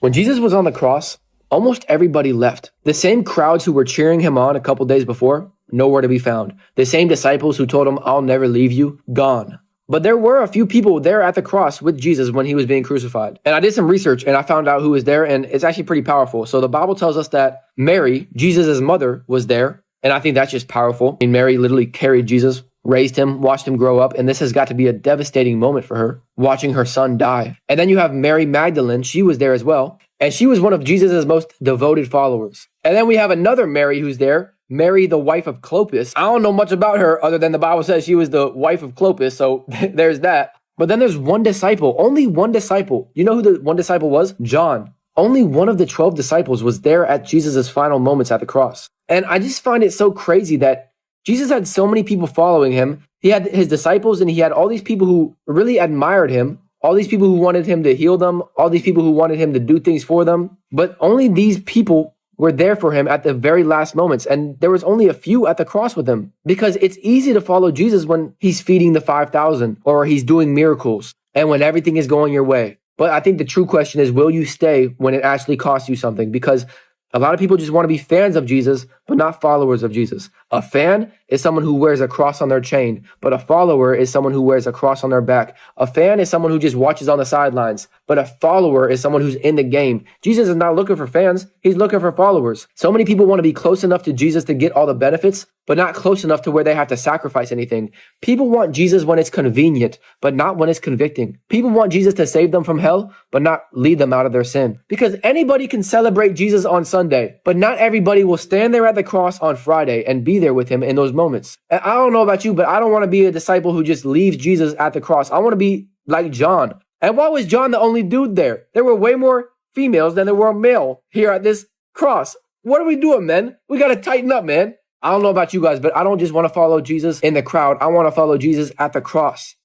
When Jesus was on the cross, almost everybody left. The same crowds who were cheering him on a couple days before, nowhere to be found. The same disciples who told him, I'll never leave you, gone. But there were a few people there at the cross with Jesus when he was being crucified. And I did some research and I found out who was there, and it's actually pretty powerful. So the Bible tells us that Mary, Jesus' mother, was there. And I think that's just powerful. I mean, Mary literally carried Jesus, raised him, watched him grow up. And this has got to be a devastating moment for her, watching her son die. And then you have Mary Magdalene. She was there as well. And she was one of Jesus' most devoted followers. And then we have another Mary who's there, Mary, the wife of Clopas. I don't know much about her other than the Bible says she was the wife of Clopas. So there's that. But then there's one disciple, only one disciple. You know who the one disciple was? John. Only one of the 12 disciples was there at Jesus' final moments at the cross. And I just find it so crazy that Jesus had so many people following him. He had his disciples and he had all these people who really admired him, all these people who wanted him to heal them, all these people who wanted him to do things for them. But only these people were there for him at the very last moments. And there was only a few at the cross with him, because it's easy to follow Jesus when he's feeding the 5,000 or he's doing miracles and when everything is going your way. But I think the true question is, will you stay when it actually costs you something? Because a lot of people just want to be fans of Jesus, but not followers of Jesus. A fan is someone who wears a cross on their chain, but a follower is someone who wears a cross on their back. A fan is someone who just watches on the sidelines, but a follower is someone who's in the game. Jesus is not looking for fans. He's looking for followers. So many people want to be close enough to Jesus to get all the benefits, but not close enough to where they have to sacrifice anything. People want Jesus when it's convenient, but not when it's convicting. People want Jesus to save them from hell, but not lead them out of their sin. Because anybody can celebrate Jesus on Sunday, but not everybody will stand there at the cross on Friday and be there with him in those moments. And I don't know about you, but I don't want to be a disciple who just leaves Jesus at the cross. I want to be like John. And why was John the only dude there? There were way more females than there were male here at this cross. What are we doing, man? We got to tighten up, man. I don't know about you guys, but I don't just want to follow Jesus in the crowd. I want to follow Jesus at the cross.